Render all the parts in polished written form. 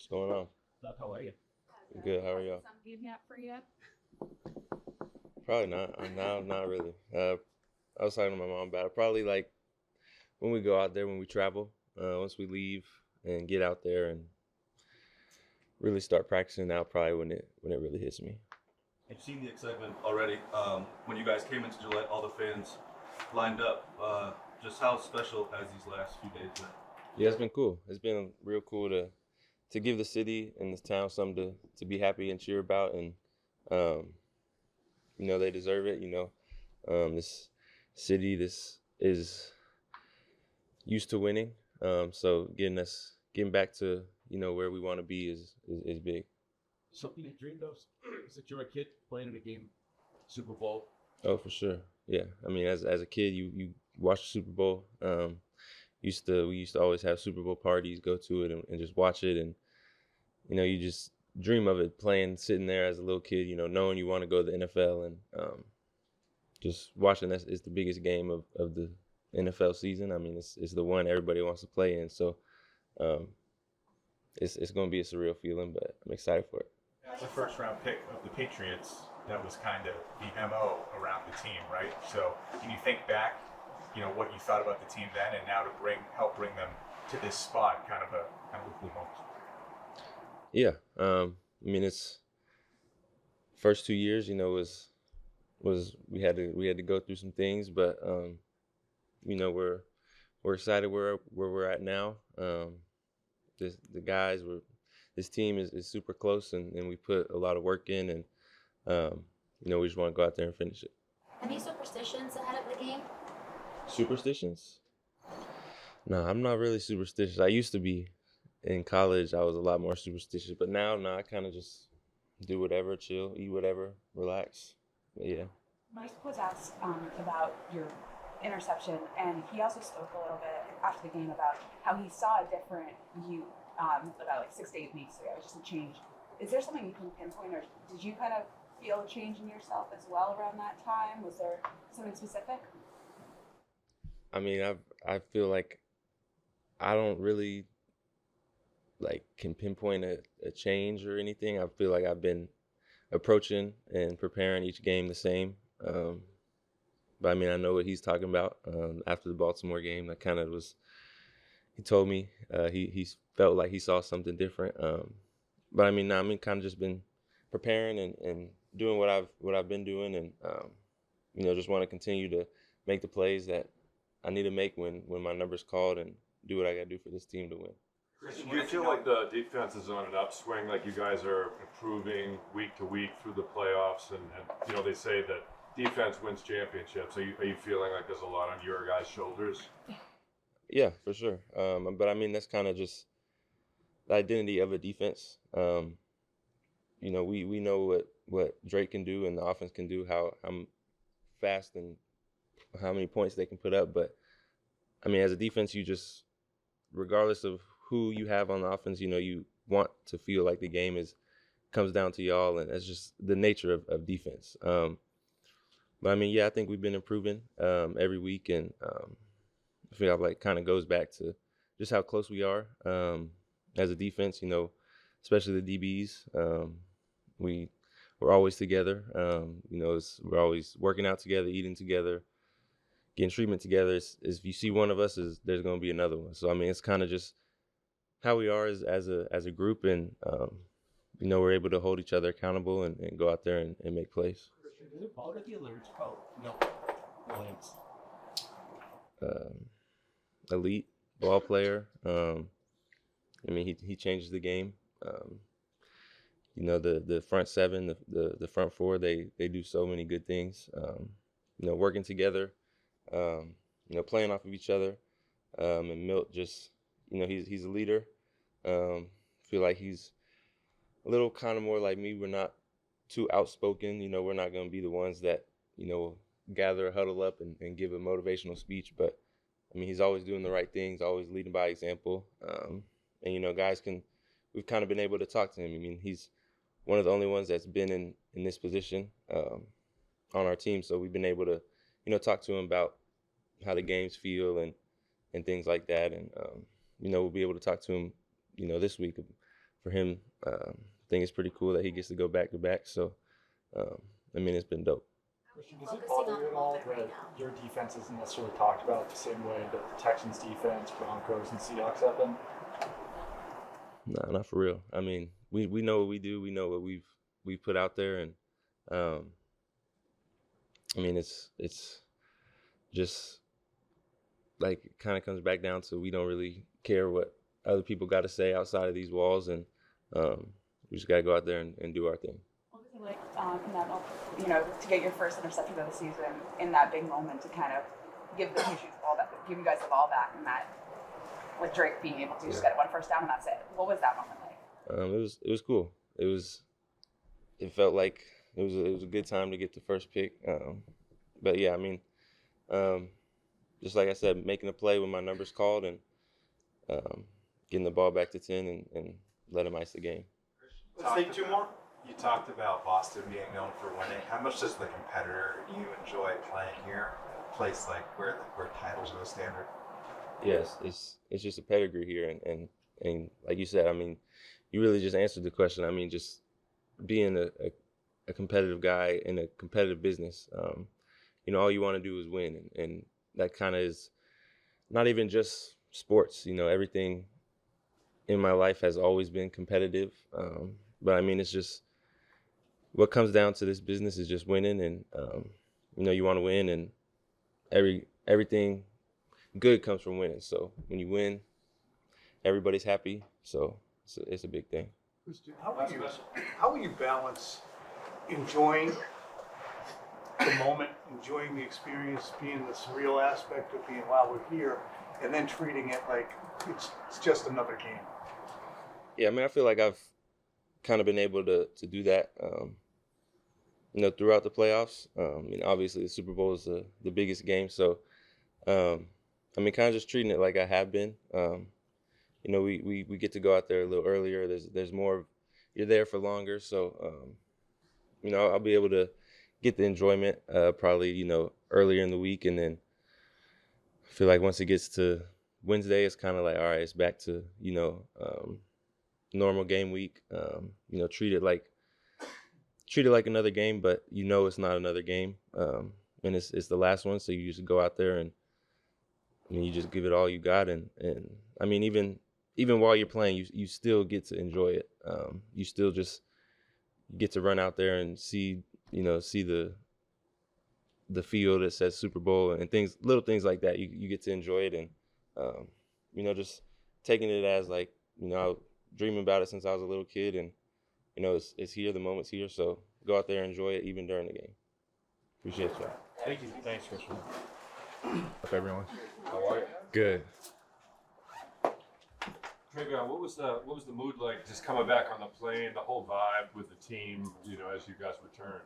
What's going on? How are you? Good. How are y'all? Some game yet for you? Probably not. Not really. I was talking to my mom about it. Probably like when we go out there, when we travel, once we leave and get out there and really start practicing now, probably when it really hits me. I've seen the excitement already. When you guys came into Gillette, all the fans lined up. Just how special has these last few days been? Yeah, it's been cool. It's been real cool to give the city and this town something to be happy and cheer about, and um, they deserve it. This city, this is used to winning, so getting back to where we want to be is big. Something you dreamed of since you were a kid playing in a game, Super Bowl. Oh, for sure. Yeah. I mean, as a kid, you watch the Super Bowl. We used to always have Super Bowl parties, go to it and just watch it, and you just dream of it, playing, sitting there as a little kid, knowing you want to go to the NFL, and just watching that is the biggest game of the NFL season. I mean, it's the one everybody wants to play in, so um, it's going to be a surreal feeling, but I'm excited for it. As a first round pick of the Patriots, that was kind of the MO around the team, right? So can you think back, what you thought about the team then and now to help bring them to this spot, kind of a cool moment? Yeah. I mean, it's first 2 years, was we had to go through some things, but we're excited where we're at now. This team is super close, and we put a lot of work in, and we just want to go out there and finish it. Any superstitions ahead of the game? Superstitions? No, I'm not really superstitious. I used to be. In college, I was a lot more superstitious, but now, no, I kind of just do whatever, chill, eat whatever, relax. But yeah. Mike was asked about your interception, and he also spoke a little bit after the game about how he saw a different you about like 6 to 8 weeks ago, just a change. Is there something you can pinpoint, or did you kind of feel a change in yourself as well around that time? Was there something specific? I mean, I feel like I don't really can pinpoint a change or anything. I feel like I've been approaching and preparing each game the same. But I mean, I know what he's talking about. After the Baltimore game, that kind of was. He told me he felt like he saw something different. But I mean, kind of just been preparing and doing what I've been doing, and just want to continue to make the plays that I need to make when my number's called, and do what I got to do for this team to win. Do you feel like the defense is on an upswing, like you guys are improving week to week through the playoffs, and they say that defense wins championships. Are you feeling like there's a lot on your guys' shoulders? Yeah, for sure. But I mean, that's kind of just the identity of a defense. We know what Drake can do and the offense can do, how fast and how many points they can put up. But I mean, as a defense, you just, regardless of who you have on the offense, you want to feel like the game comes down to y'all, and that's just the nature of defense. But I mean, yeah, I think we've been improving every week, and I feel like kind of goes back to just how close we are as a defense. Especially the DBs. We're always together. We're always working out together, eating together, getting treatment together. If you see one of us, there's going to be another one. So I mean, it's kind of just how we are as a group, and we're able to hold each other accountable and go out there and make plays. Is it ball the alerts? Oh, no. Lance. Elite ball player. I mean, he changes the game. The front seven, the front four, they do so many good things. Working together, playing off of each other. And Milt just, he's a leader. Feel like he's a little kind of more like me. We're not too outspoken. We're not going to be the ones that, gather, huddle up and give a motivational speech. But, I mean, he's always doing the right things, always leading by example. And, guys we've kind of been able to talk to him. I mean, he's one of the only ones that's been in this position on our team. So we've been able to, talk to him about how the games feel and things like that. And, we'll be able to talk to him, this week for him, I think it's pretty cool that he gets to go back to back. So, I mean, it's been dope. Christian, does it Focusing bother on you at the all moment right that now. your defense isn't necessarily talked about the same way that the Texans defense, Broncos, and Seahawks have been? No, not for real. I mean, we know what we do. We know what we've put out there, and I mean, it's just like it kind of comes back down to we don't really care what other people got to say outside of these walls, and we just got to go out there and do our thing. What was it like in that moment, you know, to get your first interception of the season in that big moment to kind of give the Patriots the ball back, give you guys the ball back, and that with Drake being able to just get one first down and that's it. What was that moment like? It was cool. It felt like it was a good time to get the first pick. But yeah, I mean, just like I said, making a play when my number's called and getting the ball back to 10 and let them ice the game. Let's take two more. You talked about Boston being known for winning. How much does the competitor you enjoy playing here? A place like where titles are the standard. Yes, it's just a pedigree here, and like you said, I mean, you really just answered the question. I mean, just being a competitive guy in a competitive business, you know, all you want to do is win, and that kind of is not even just sports. You know, everything in my life has always been competitive, but I mean, it's just what comes down to this business is just winning, and you know, you want to win, and everything good comes from winning. So when you win, everybody's happy. So it's a big thing. Christian, how will you balance enjoying the moment, enjoying the experience, being the surreal aspect of being, wow, we're here, and then treating it like it's just another game? Yeah, I mean, I feel like I've kind of been able to do that, you know, throughout the playoffs. I mean, obviously the Super Bowl is the biggest game. So, I mean, kind of just treating it like I have been. You know, we get to go out there a little earlier. There's more, you're there for longer. So, you know, I'll be able to get the enjoyment probably, you know, earlier in the week. And then I feel like once it gets to Wednesday, it's kind of like, all right, it's back to, you know, normal game week. You know, treat it like another game, but you know it's not another game. And it's the last one, so you just go out there and I mean, you just give it all you got, and I mean, even while you're playing, you still get to enjoy it. You still just get to run out there and see the field that says Super Bowl and things, little things like that. You get to enjoy it, and you know, just taking it as like, you know, I was dreaming about it since I was a little kid, and you know, it's here, the moment's here, so go out there and enjoy it even during the game. Appreciate you. Thank you. Thanks, Christian. Up, everyone. How are you? Good. TreVeyon, what was the mood like just coming back on the plane, the whole vibe with the team, you know, as you guys returned?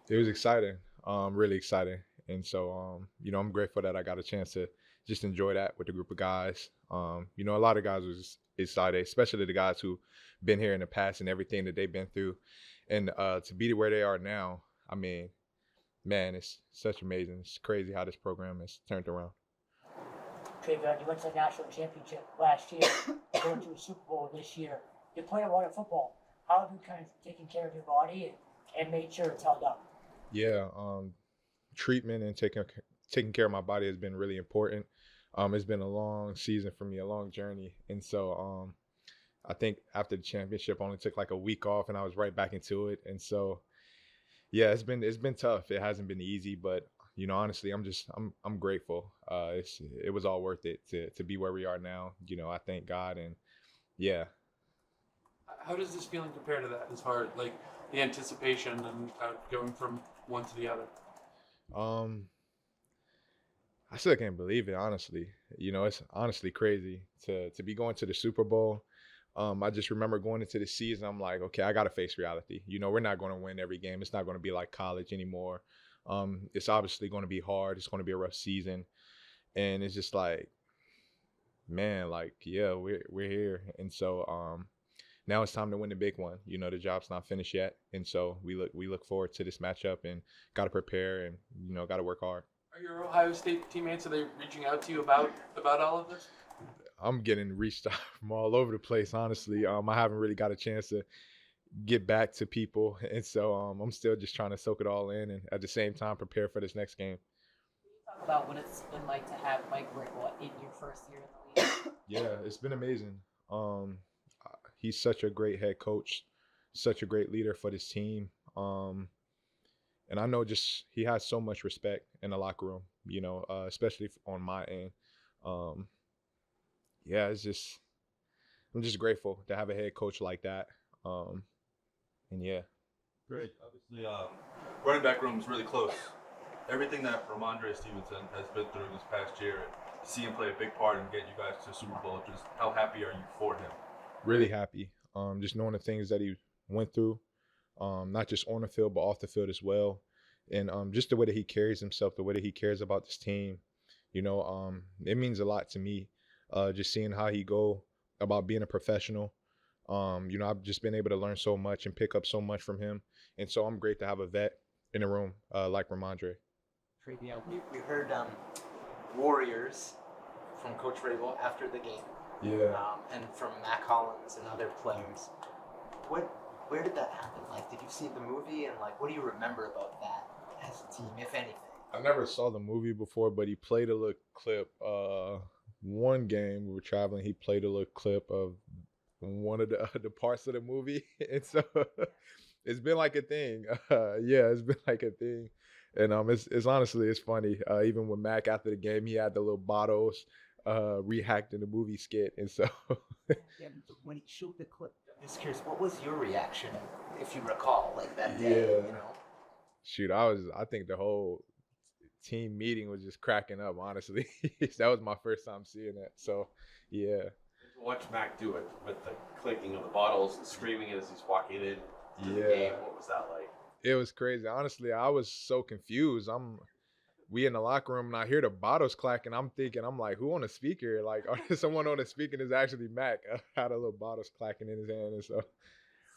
It was exciting, really exciting. And so, you know, I'm grateful that I got a chance to just enjoy that with a group of guys. You know, a lot of guys was excited, especially the guys who been here in the past and everything that they've been through. And to be where they are now, I mean, man, it's such amazing. It's crazy how this program has turned around. TreVeyon, you went to the national championship last year, going to a Super Bowl this year. You played a lot of football. How have you kind of taken care of your body and made sure it's held up? Yeah, treatment and taking care of my body has been really important. It's been a long season for me, a long journey. And so I think after the championship, I only took like a week off and I was right back into it. And so, yeah, it's been tough. It hasn't been easy, but you know, honestly, I'm grateful. It was all worth it to be where we are now. You know, I thank God, and yeah. How does this feeling compare to that, as far as like the anticipation and going from one to the other? I still can't believe it, honestly. You know, it's honestly crazy to be going to the Super Bowl. I just remember going into the season, I'm like, okay, I got to face reality. You know, we're not going to win every game. It's not going to be like college anymore. It's obviously going to be hard. It's going to be a rough season. And it's just like, man, like, yeah, we're here. And so now it's time to win the big one. You know, the job's not finished yet. And so we look forward to this matchup and got to prepare and, you know, got to work hard. Are your Ohio State teammates, are they reaching out to you about all of this? I'm getting reached out from all over the place, honestly. I haven't really got a chance to get back to people, and so I'm still just trying to soak it all in, and at the same time prepare for this next game. Talk about what it's been like to have Mike Vrabel in your first year in the league. Yeah, it's been amazing. He's such a great head coach, such a great leader for this team. And I know just he has so much respect in the locker room, especially on my end. Um, yeah, I'm just grateful to have a head coach like that. And yeah. Great. Obviously, running back room is really close. Everything that Ramondre Stevenson has been through this past year, to see him play a big part in getting you guys to the Super Bowl, just how happy are you for him? Really happy. Just knowing the things that he went through, not just on the field, but off the field as well. And just the way that he carries himself, the way that he cares about this team, it means a lot to me. Just seeing how he go about being a professional. I've just been able to learn so much and pick up so much from him. And so I'm great to have a vet in the room like Ramondre. TreVeyon, we heard Warriors from Coach Vrabel after the game. Yeah. And from Mac Hollins and other players. Where did that happen? Like, did you see the movie, and like, what do you remember about that as a team, if anything? I never saw the movie before, but he played a little clip. One game we were traveling, he played a little clip of one of the parts of the movie, and so it's been like a thing. Yeah, it's been like a thing, and it's honestly it's funny. Even with Mac after the game, he had the little bottles rehacked in the movie skit, and so Yeah, when he showed the clip, I'm just curious, what was your reaction, if you recall, like that day? Yeah. You know. Shoot, I think the whole team meeting was just cracking up, honestly. That was my first time seeing that. So, yeah. To watch Mac do it with the clinking of the bottles and screaming as he's walking in to the Yeah. game, what was that like? It was crazy. Honestly, I was so confused. We in the locker room and I hear the bottles clacking. I'm thinking, I'm like, who on the speaker? Like, someone on the speaker is actually Mac. Had a little bottles clacking in his hand, and so.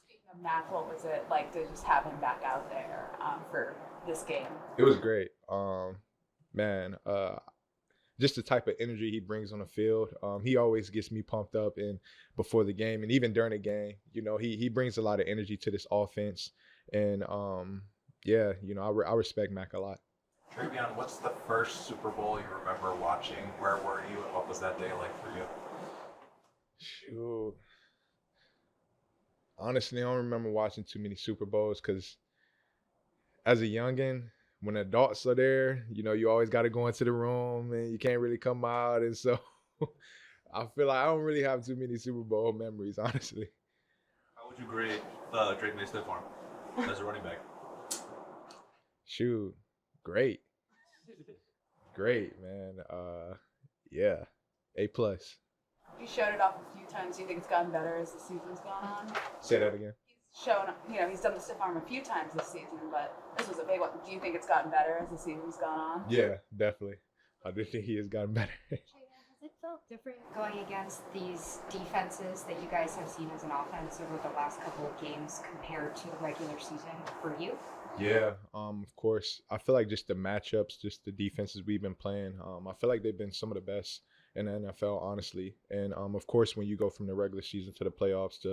Speaking of Mac, what was it like to just have him back out there for this game? It was great. Just the type of energy he brings on the field. He always gets me pumped up and before the game and even during the game. He brings a lot of energy to this offense. And I respect Mac a lot. TreVeyon, what's the first Super Bowl you remember watching? Where were you, and what was that day like for you? Shoot. Honestly, I don't remember watching too many Super Bowls because as a youngin', when adults are there, you always got to go into the room and you can't really come out. And so I feel like I don't really have too many Super Bowl memories, honestly. How would you grade Drake May stiff arm as a running back? Shoot, great. Great, man. Yeah, A+. You showed it off a few times. Do you think it's gotten better as the season's gone on? Say that again. He's shown, he's done the stiff arm a few times this season, but this was a big one. Do you think it's gotten better as the season's gone on? Yeah, definitely. I do think he has gotten better. Has it felt different going against these defenses that you guys have seen as an offense over the last couple of games compared to the regular season for you? Yeah, of course. I feel like just the matchups, just the defenses we've been playing, I feel like they've been some of the best in the NFL, honestly. And, of course, when you go from the regular season to the playoffs,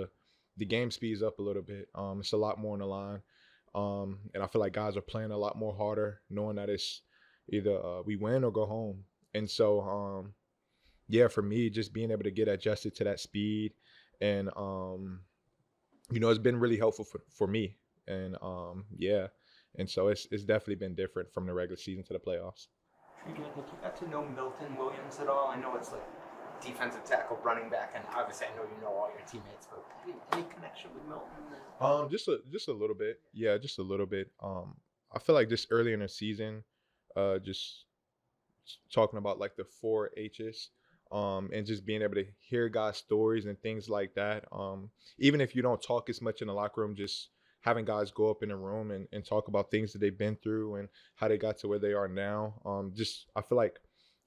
the game speeds up a little bit. It's a lot more on the line. And I feel like guys are playing a lot more harder, knowing that it's either we win or go home. And so, for me, just being able to get adjusted to that speed and, it's been really helpful for me. And, and so it's definitely been different from the regular season to the playoffs. TreVeyon, have you got to know Milton Williams at all? I know it's like defensive tackle, running back, and obviously I know you know all your teammates, but any connection with Milton? Just a little bit. Yeah, just a little bit. I feel like just early in the season, just talking about like the 4 H's, and just being able to hear guys' stories and things like that. Even if you don't talk as much in the locker room, just having guys go up in the room and talk about things that they've been through and how they got to where they are now. I feel like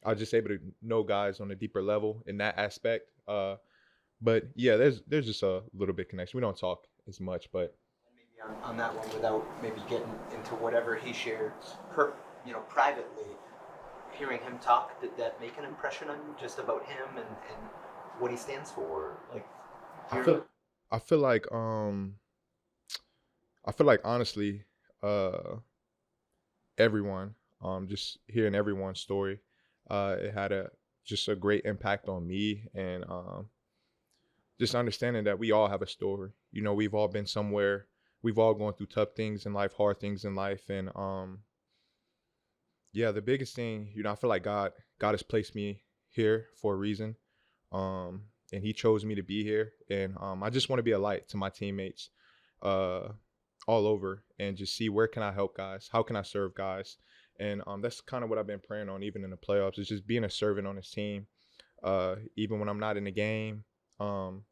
I was just able to know guys on a deeper level in that aspect. But yeah, there's just a little bit connection. We don't talk as much, but Maybe on that one, without maybe getting into whatever he shared, privately, hearing him talk, did that make an impression on you just about him and what he stands for? Like, I feel like honestly, everyone, just hearing everyone's story, it had a great impact on me, and just understanding that we all have a story. You know, we've all been somewhere. We've all gone through tough things in life, hard things in life, and yeah, the biggest thing, I feel like God has placed me here for a reason, and He chose me to be here, and I just want to be a light to my teammates, uh, all over, and just see where can I help guys, how can I serve guys, and that's kind of what I've been praying on, even in the playoffs, is just being a servant on this team, even when I'm not in the game. Um,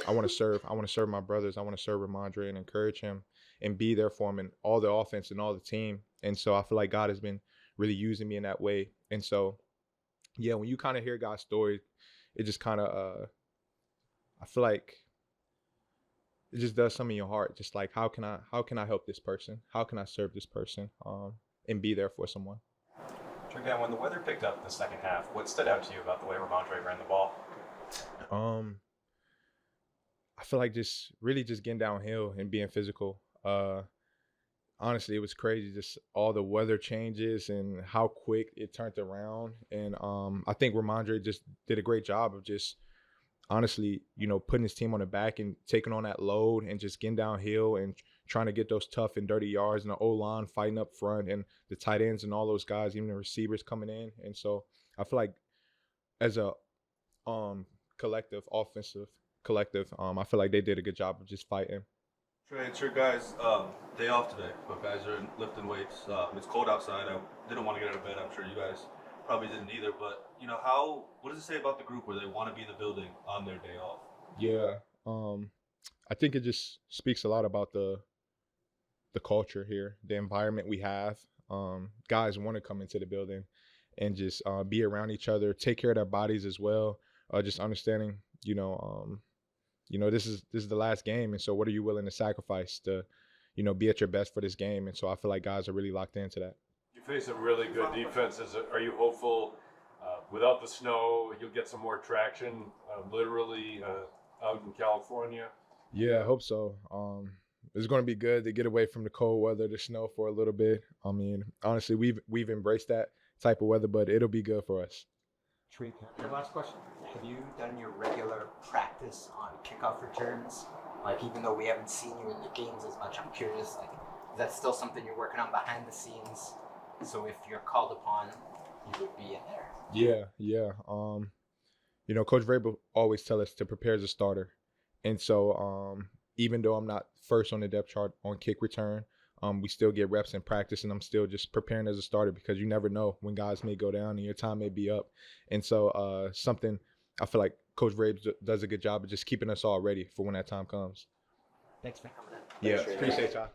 I want to serve. I want to serve my brothers. I want to serve Ramondre and encourage him and be there for him and all the offense and all the team. And so I feel like God has been really using me in that way. And so, yeah, when you kind of hear God's story, it just kind of, I feel like it just does something in your heart. Just like, how can I help this person? How can I serve this person? And be there for someone. TreVeyon, when the weather picked up in the second half, what stood out to you about the way Ramondre ran the ball? I feel like just really just getting downhill and being physical. Honestly, it was crazy, just all the weather changes and how quick it turned around. And I think Ramondre just did a great job of just honestly, putting his team on the back and taking on that load and just getting downhill and trying to get those tough and dirty yards, and the O-line fighting up front and the tight ends and all those guys, even the receivers coming in. And so I feel like as a offensive collective, I feel like they did a good job of just fighting. Trey, it's your guys' day off today, but guys are lifting weights. It's cold outside. I didn't want to get out of bed. I'm sure you guys probably didn't either. But what does it say about the group where they want to be in the building on their day off? Yeah, I think it just speaks a lot about the culture here, the environment we have. Guys want to come into the building and just be around each other, take care of their bodies as well. Just understanding, this is the last game, and so what are you willing to sacrifice to, be at your best for this game? And so I feel like guys are really locked into that. You face a really good defense. Are you hopeful without the snow you'll get some more traction, literally out in California? Yeah, I hope so. It's going to be good to get away from the cold weather, the snow for a little bit. I mean, honestly, we've embraced that type of weather, but it'll be good for us. Trey, your last question. Have you done your regular practice on kickoff returns? Like, even though we haven't seen you in the games as much, I'm curious, like, is that still something you're working on behind the scenes? So if you're called upon, you would be in there. Yeah. Coach Vrabel always tell us to prepare as a starter. And so even though I'm not first on the depth chart on kick return, we still get reps in practice, and I'm still just preparing as a starter because you never know when guys may go down and your time may be up. And so something I feel like Coach Vrabel does a good job of just keeping us all ready for when that time comes. Thanks for coming in. Yeah, appreciate y'all.